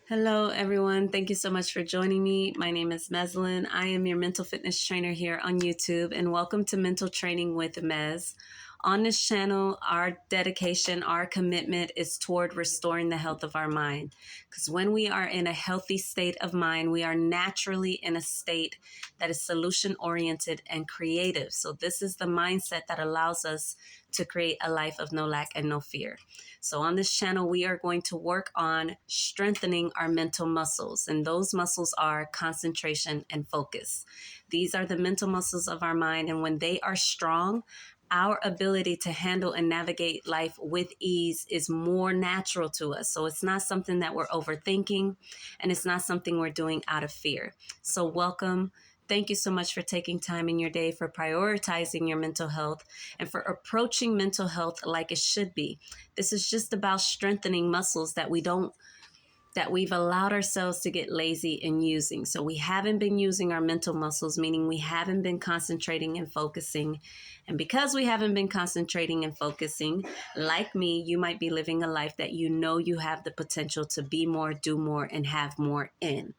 Hello, everyone. Thank you so much for joining me. My name is Meslin. I am your mental fitness trainer here on YouTube, and welcome to Mental Training with Mez. On this channel, our dedication, our commitment is toward restoring the health of our mind. Because when we are in a healthy state of mind, we are naturally in a state that is solution-oriented and creative. So this is the mindset that allows us to create a life of no lack and no fear. So on this channel, we are going to work on strengthening our mental muscles, and those muscles are concentration and focus. These are the mental muscles of our mind, and when they are strong, our ability to handle and navigate life with ease is more natural to us. So it's not something that we're overthinking, and it's not something we're doing out of fear. So welcome. Thank you so much for taking time in your day, for prioritizing your mental health, and for approaching mental health like it should be. This is just about strengthening muscles that we've allowed ourselves to get lazy in using. So we haven't been using our mental muscles, meaning we haven't been concentrating and focusing. And because we haven't been concentrating and focusing, like me, you might be living a life that you know you have the potential to be more, do more, and have more in.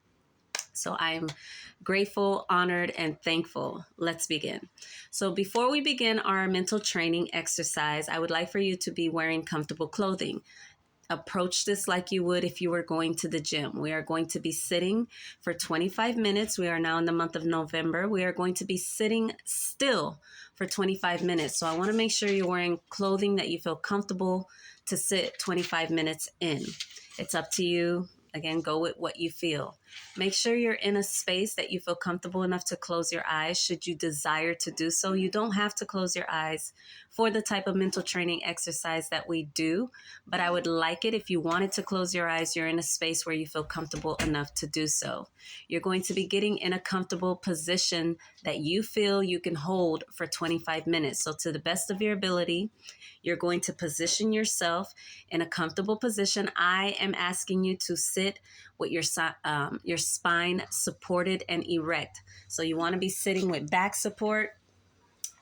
So I'm grateful, honored, and thankful. Let's begin. So before we begin our mental training exercise, I would like for you to be wearing comfortable clothing. Approach this like you would if you were going to the gym. We are going to be sitting for 25 minutes. We are now in the month of November. We are going to be sitting still for 25 minutes. So I want to make sure you're wearing clothing that you feel comfortable to sit 25 minutes in. It's up to you. Again, go with what you feel. Make sure you're in a space that you feel comfortable enough to close your eyes should you desire to do so. You don't have to close your eyes for the type of mental training exercise that we do, but I would like it if you wanted to close your eyes, you're in a space where you feel comfortable enough to do so. You're going to be getting in a comfortable position that you feel you can hold for 25 minutes. So to the best of your ability, you're going to position yourself in a comfortable position. I am asking you to sit with your spine supported and erect. So you want to be sitting with back support,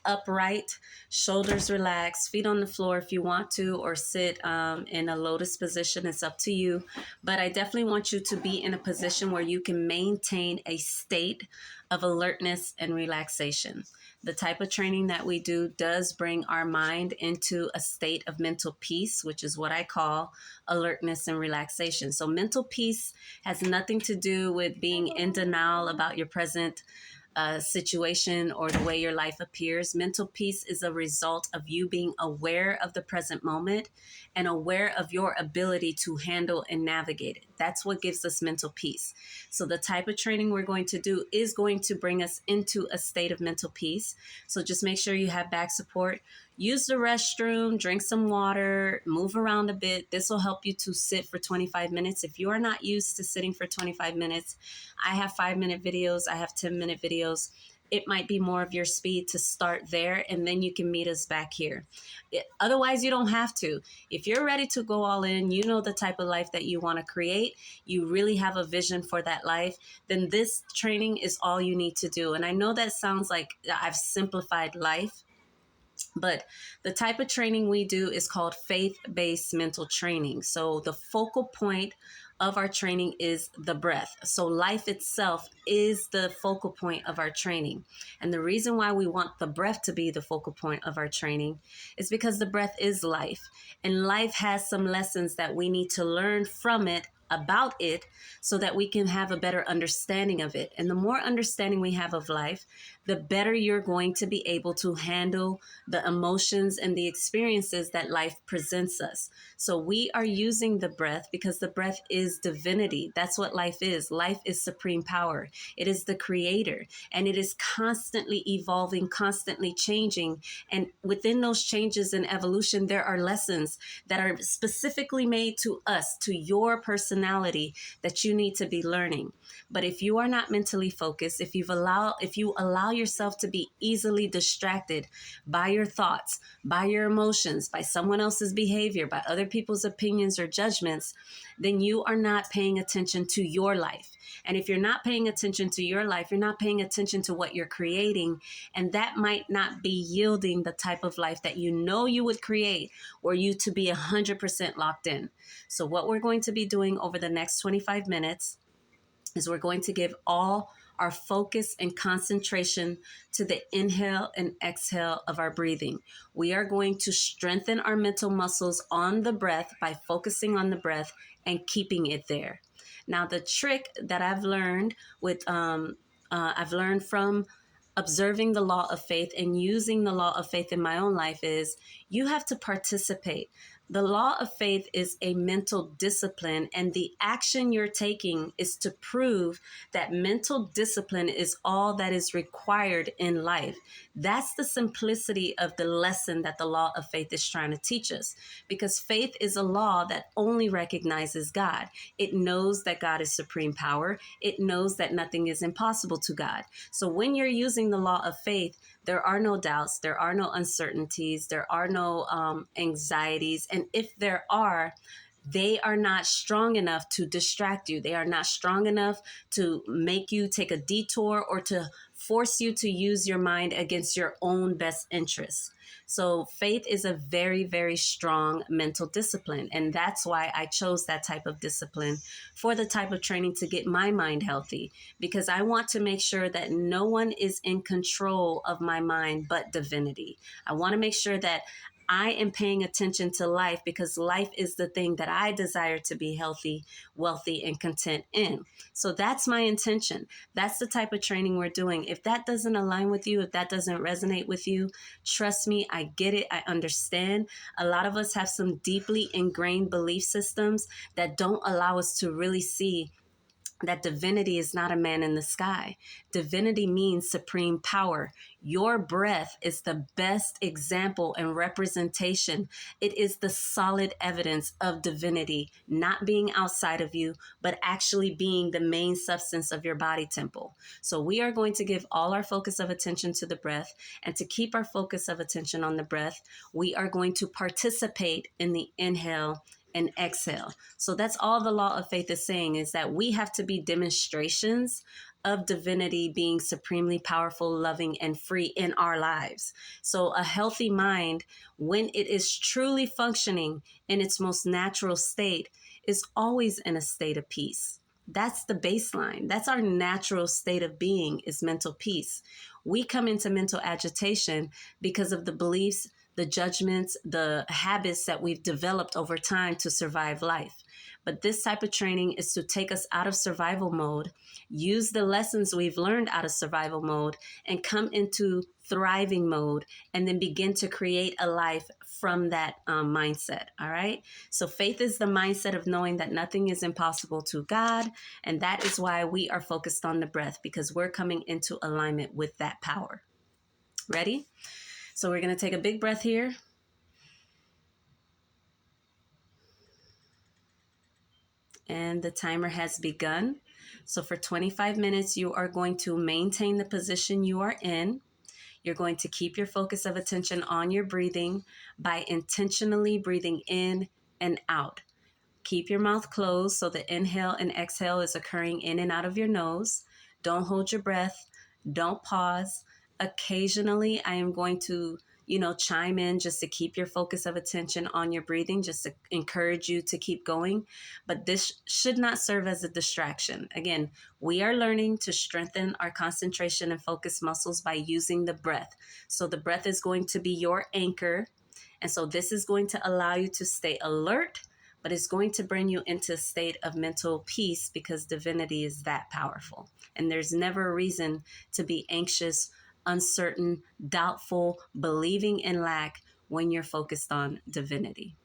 upright, shoulders relaxed, feet on the floor if you want to, or sit in a lotus position. It's up to you. But I definitely want you to be in a position where you can maintain a state of alertness and relaxation. The type of training that we do does bring our mind into a state of mental peace, which is what I call alertness and relaxation. So mental peace has nothing to do with being in denial about your present situation or the way your life appears. Mental peace is a result of you being aware of the present moment and aware of your ability to handle and navigate it. That's what gives us mental peace. So the type of training we're going to do is going to bring us into a state of mental peace. So just make sure you have back support. Use the restroom, drink some water, move around a bit. This will help you to sit for 25 minutes. If you are not used to sitting for 25 minutes, I have 5-minute videos. I have 10-minute videos. It might be more of your speed to start there, and then you can meet us back here. Otherwise, you don't have to. If you're ready to go all in, you know the type of life that you want to create, you really have a vision for that life, then this training is all you need to do. And I know that sounds like I've simplified life, but the type of training we do is called faith-based mental training. So the focal point of our training is the breath. So life itself is the focal point of our training. And the reason why we want the breath to be the focal point of our training is because the breath is life. And life has some lessons that we need to learn from it, about it, so that we can have a better understanding of it. And the more understanding we have of life, the better you're going to be able to handle the emotions and the experiences that life presents us. So we are using the breath because the breath is divinity. That's what life is. Life is supreme power. It is the creator, and it is constantly evolving, constantly changing. And within those changes and evolution, there are lessons that are specifically made to us, to your personality, that you need to be learning. But if you are not mentally focused, if you allow yourself to be easily distracted by your thoughts, by your emotions, by someone else's behavior, by other people's opinions or judgments, then you are not paying attention to your life. And if you're not paying attention to your life, you're not paying attention to what you're creating, and that might not be yielding the type of life that you know you would create were you to be 100% locked in. So what we're going to be doing over the next 25 minutes is we're going to give all our focus and concentration to the inhale and exhale of our breathing. We are going to strengthen our mental muscles on the breath by focusing on the breath and keeping it there. Now, the trick that I've learned from observing the law of faith and using the law of faith in my own life is you have to participate. The law of faith is a mental discipline, and the action you're taking is to prove that mental discipline is all that is required in life. That's the simplicity of the lesson that the law of faith is trying to teach us, because faith is a law that only recognizes God. It knows that God is supreme power. It knows that nothing is impossible to God. So when you're using the law of faith, there are no doubts, there are no uncertainties, there are no anxieties. And if there are, they are not strong enough to distract you. They are not strong enough to make you take a detour or to force you to use your mind against your own best interests. So faith is a very, very strong mental discipline. And that's why I chose that type of discipline for the type of training to get my mind healthy, because I want to make sure that no one is in control of my mind but divinity. I want to make sure that I am paying attention to life, because life is the thing that I desire to be healthy, wealthy, and content in. So that's my intention. That's the type of training we're doing. If that doesn't align with you, if that doesn't resonate with you, trust me, I get it. I understand. A lot of us have some deeply ingrained belief systems that don't allow us to really see that divinity is not a man in the sky. Divinity means supreme power. Your breath is the best example and representation. It is the solid evidence of divinity, not being outside of you, but actually being the main substance of your body temple. So we are going to give all our focus of attention to the breath. And to keep our focus of attention on the breath, we are going to participate in the inhale and exhale. So that's all the law of faith is saying, is that we have to be demonstrations of divinity being supremely powerful, loving, and free in our lives. So a healthy mind, when it is truly functioning in its most natural state, is always in a state of peace. That's the baseline. That's our natural state of being, is mental peace. We come into mental agitation because of the beliefs, the judgments, the habits that we've developed over time to survive life. But this type of training is to take us out of survival mode, use the lessons we've learned out of survival mode, and come into thriving mode, and then begin to create a life from that mindset. All right. So faith is the mindset of knowing that nothing is impossible to God. And that is why we are focused on the breath, because we're coming into alignment with that power. Ready? So we're going to take a big breath here. And the timer has begun. So for 25 minutes, you are going to maintain the position you are in. You're going to keep your focus of attention on your breathing by intentionally breathing in and out. Keep your mouth closed so the inhale and exhale is occurring in and out of your nose. Don't hold your breath. Don't pause. Occasionally, I am going to, chime in just to keep your focus of attention on your breathing, just to encourage you to keep going. But this should not serve as a distraction. Again, we are learning to strengthen our concentration and focus muscles by using the breath. So the breath is going to be your anchor. And so this is going to allow you to stay alert, but it's going to bring you into a state of mental peace, because divinity is that powerful. And there's never a reason to be anxious, uncertain, doubtful, believing in lack when you're focused on divinity.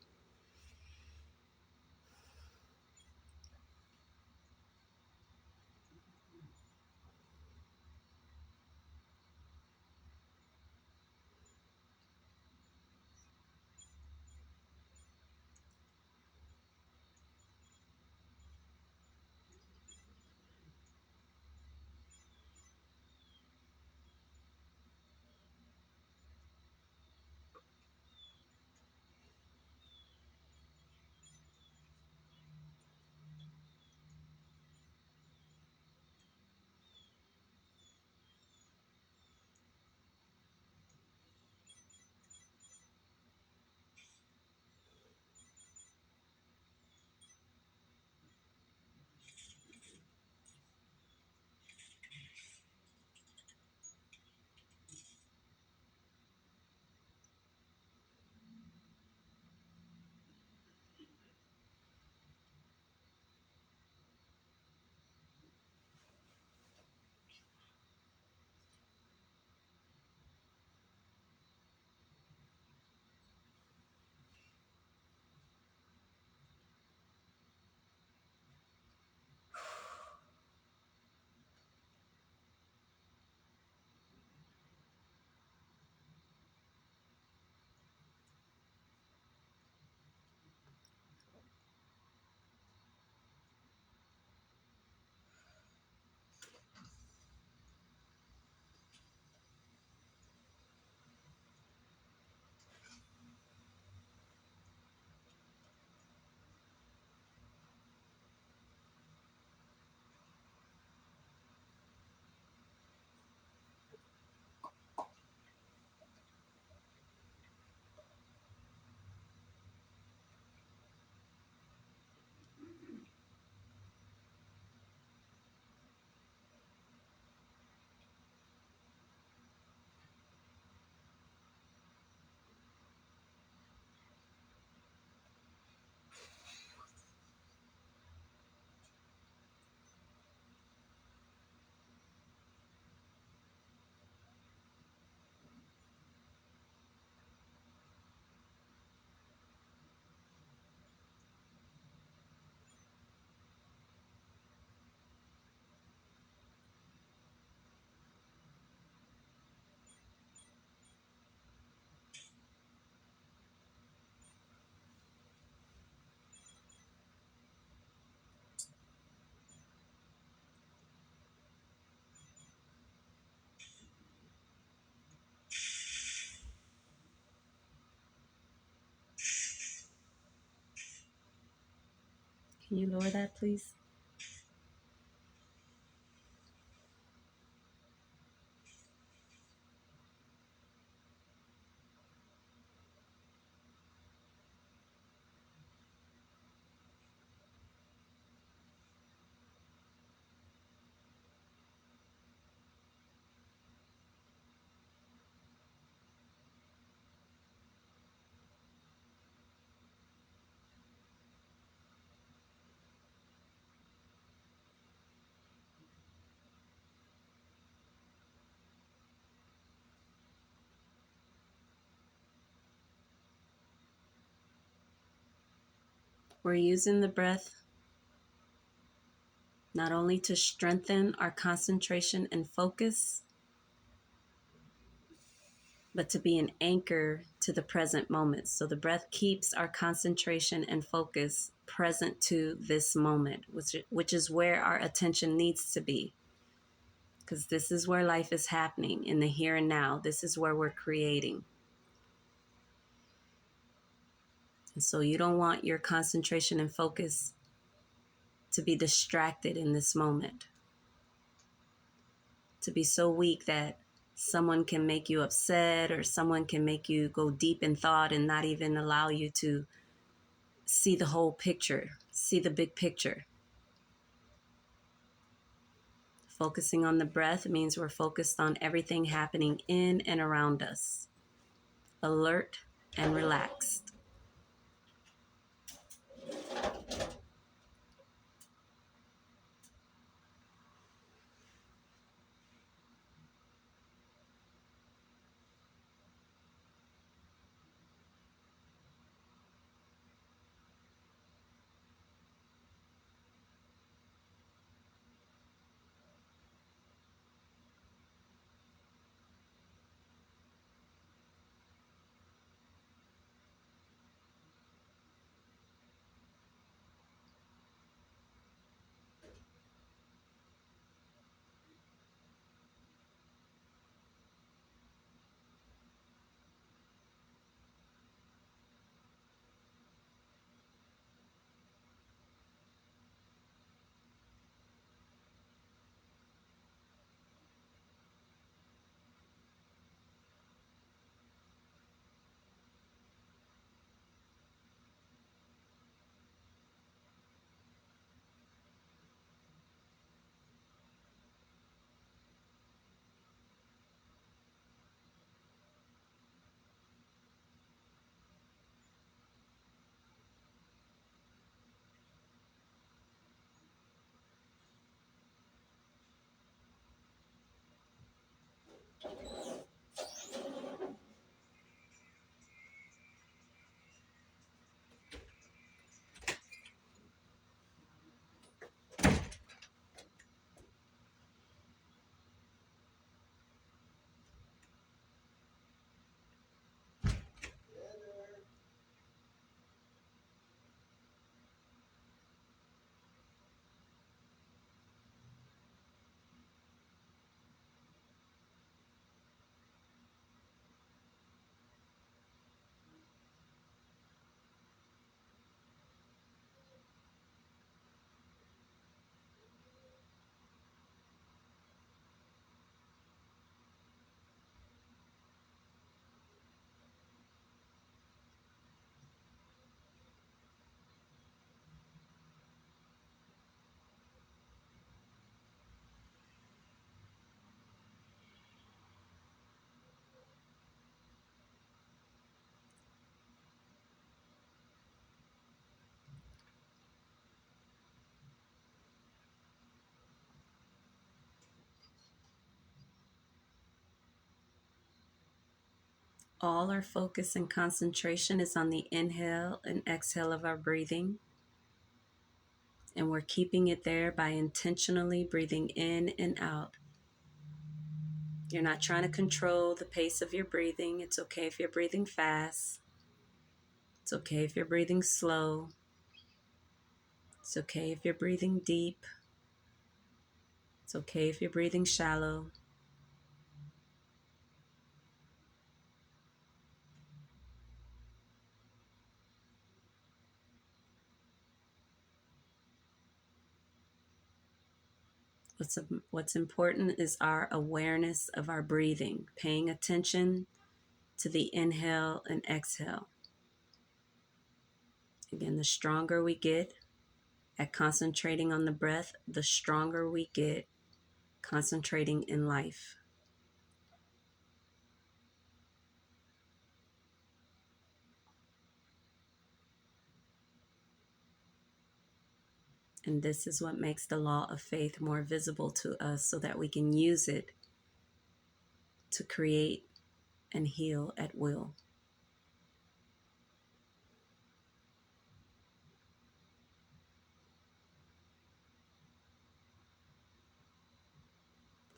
Can you lower that, please? We're using the breath not only to strengthen our concentration and focus, but to be an anchor to the present moment. So the breath keeps our concentration and focus present to this moment, which is where our attention needs to be. Because this is where life is happening in the here and now. This is where we're creating. And so you don't want your concentration and focus to be distracted in this moment, to be so weak that someone can make you upset or someone can make you go deep in thought and not even allow you to see the whole picture, see the big picture. Focusing on the breath means we're focused on everything happening in and around us, alert and relaxed. All our focus and concentration is on the inhale and exhale of our breathing. And we're keeping it there by intentionally breathing in and out. You're not trying to control the pace of your breathing. It's okay if you're breathing fast. It's okay if you're breathing slow. It's okay if you're breathing deep. It's okay if you're breathing shallow. What's important is our awareness of our breathing, paying attention to the inhale and exhale. Again, the stronger we get at concentrating on the breath, the stronger we get concentrating in life. And this is what makes the law of faith more visible to us so that we can use it to create and heal at will.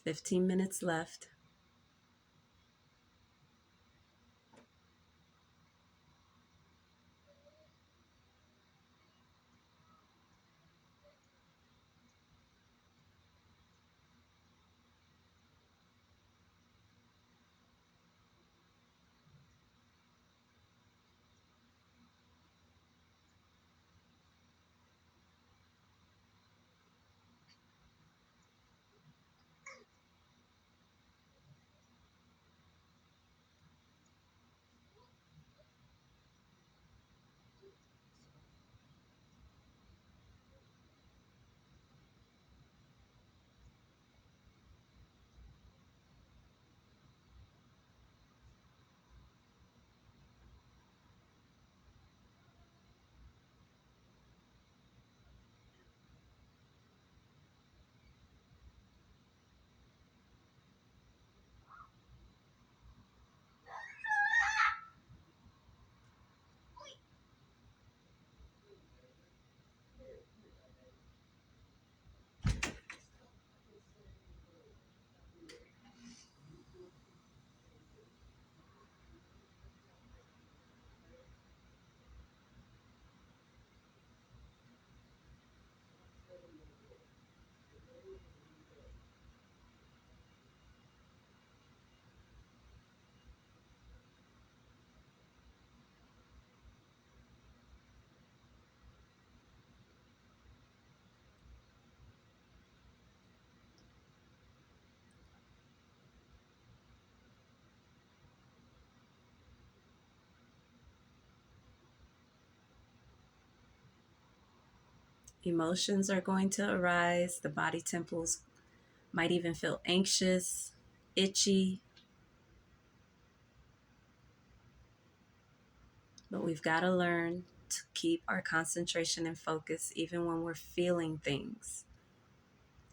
15 minutes left. Emotions are going to arise. The body temples might even feel anxious, itchy, but we've got to learn to keep our concentration and focus even when we're feeling things.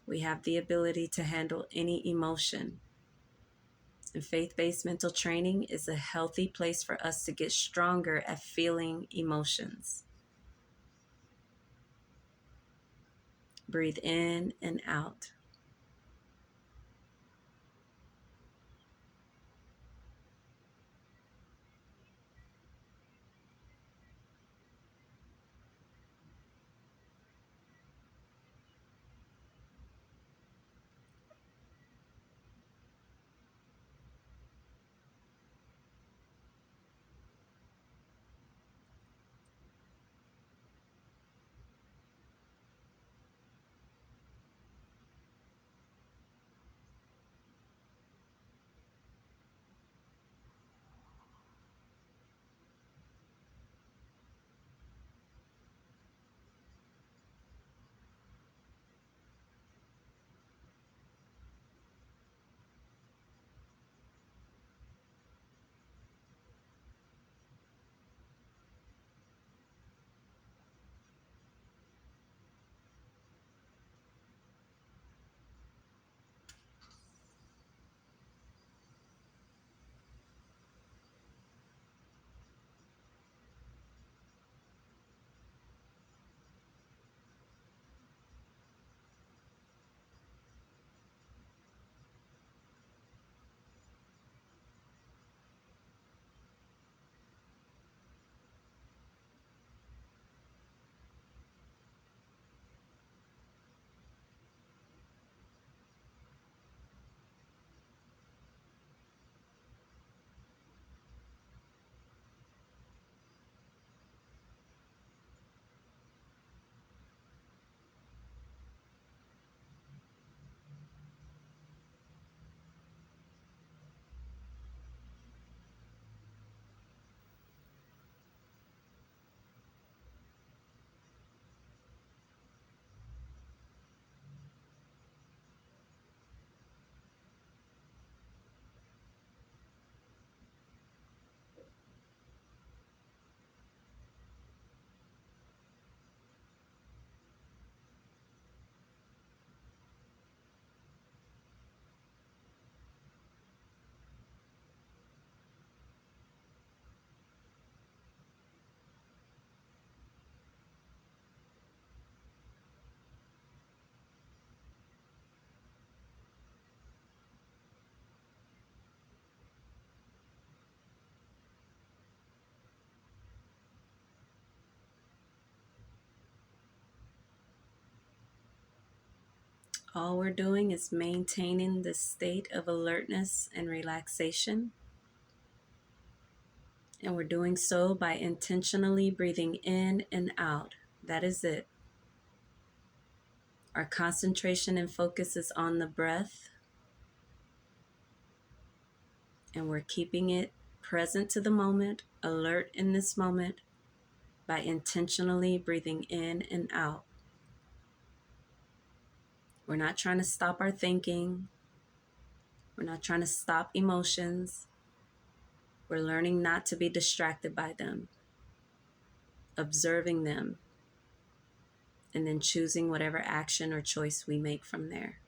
We have the ability to handle any emotion. And faith-based mental training is a healthy place for us to get stronger at feeling emotions. Breathe in and out. All we're doing is maintaining this state of alertness and relaxation. And we're doing so by intentionally breathing in and out. That is it. Our concentration and focus is on the breath, and we're keeping it present to the moment, alert in this moment, by intentionally breathing in and out. We're not trying to stop our thinking. We're not trying to stop emotions. We're learning not to be distracted by them, observing them, and then choosing whatever action or choice we make from there.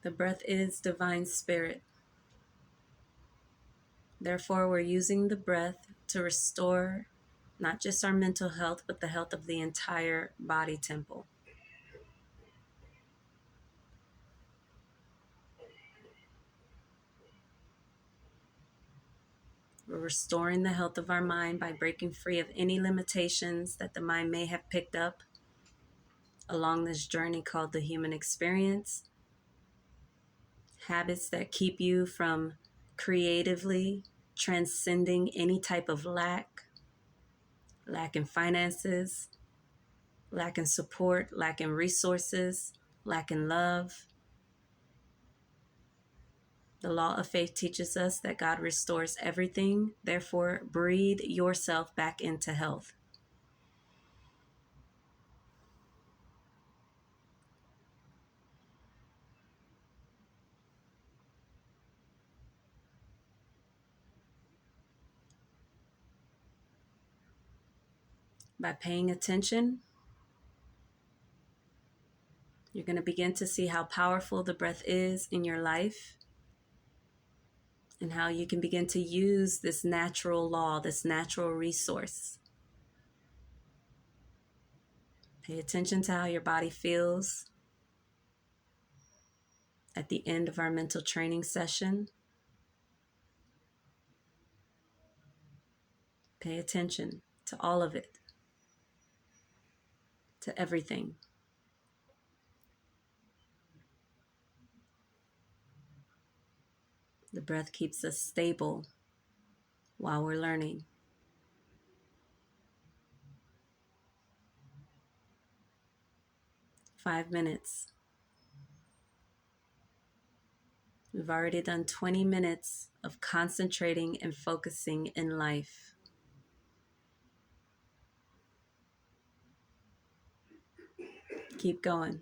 The breath is divine spirit. Therefore, we're using the breath to restore not just our mental health, but the health of the entire body temple. We're restoring the health of our mind by breaking free of any limitations that the mind may have picked up along this journey called the human experience. Habits that keep you from creatively transcending any type of lack in finances, lack in support, lack in resources, lack in love. The law of faith teaches us that God restores everything. Therefore, breathe yourself back into health. By paying attention, you're going to begin to see how powerful the breath is in your life and how you can begin to use this natural law, this natural resource. Pay attention to how your body feels at the end of our mental training session. Pay attention to all of it, to everything. The breath keeps us stable while we're learning. 5 minutes. We've already done 20 minutes of concentrating and focusing in life. Keep going.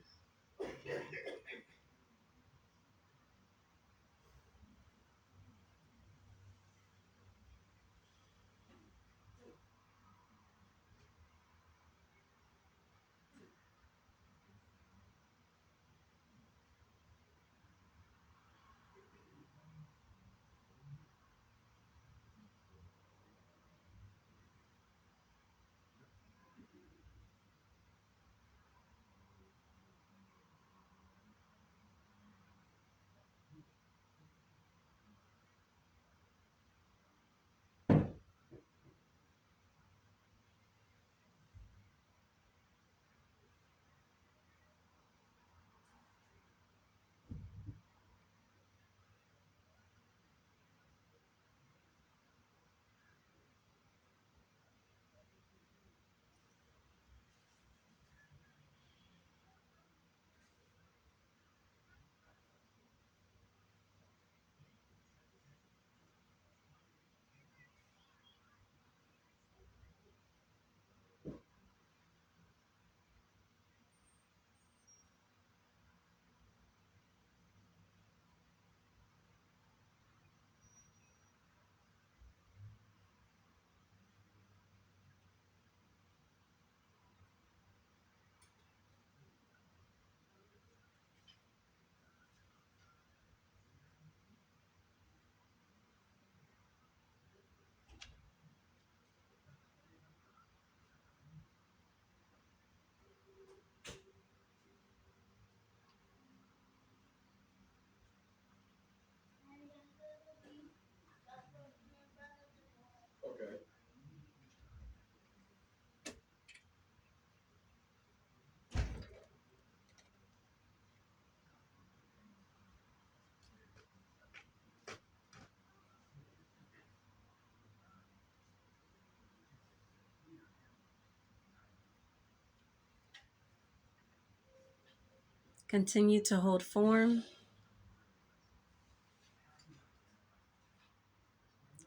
Continue to hold form.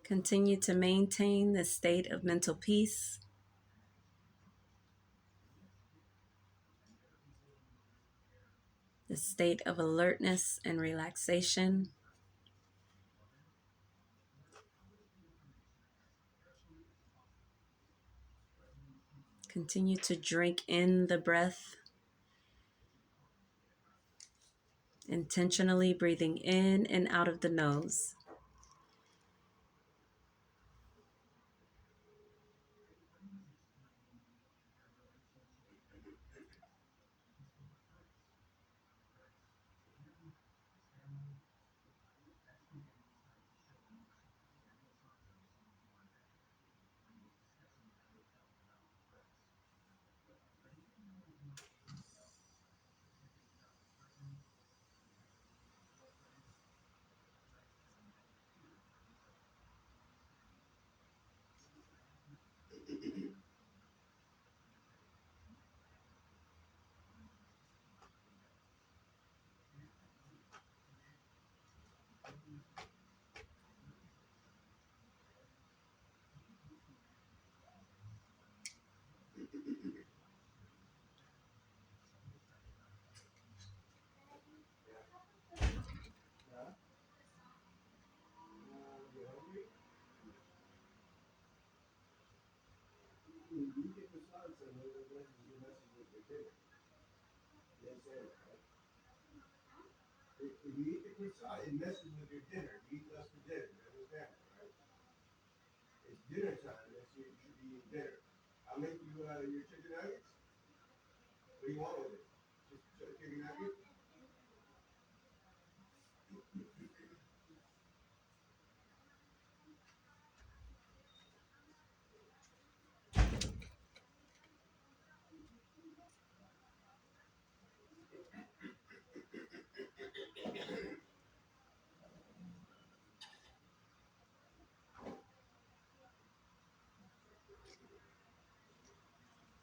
Continue to maintain the state of mental peace. The state of alertness and relaxation. Continue to drink in the breath, intentionally breathing in and out of the nose.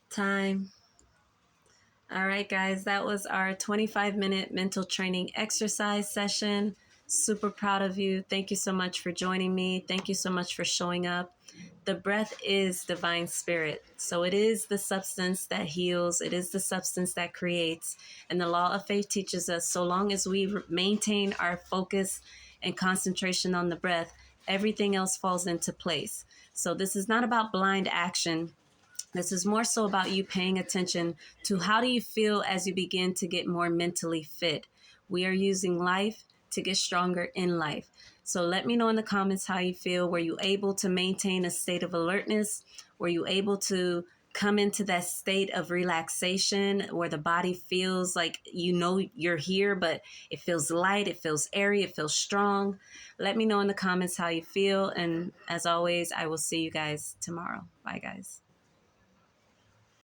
Time. All right, guys, that was our 25-minute mental training exercise session. Super proud of you. Thank you so much for joining me. Thank you so much for showing up. The breath is divine spirit. So it is the substance that heals, it is the substance that creates. And the law of faith teaches us so long as we maintain our focus and concentration on the breath, everything else falls into place. So this is not about blind action. This is more so about you paying attention to how do you feel as you begin to get more mentally fit. We are using life to get stronger in life. So let me know in the comments how you feel. Were you able to maintain a state of alertness? Were you able to come into that state of relaxation where the body feels like you know you're here, but it feels light, it feels airy, it feels strong? Let me know in the comments how you feel. And as always, I will see you guys tomorrow. Bye, guys.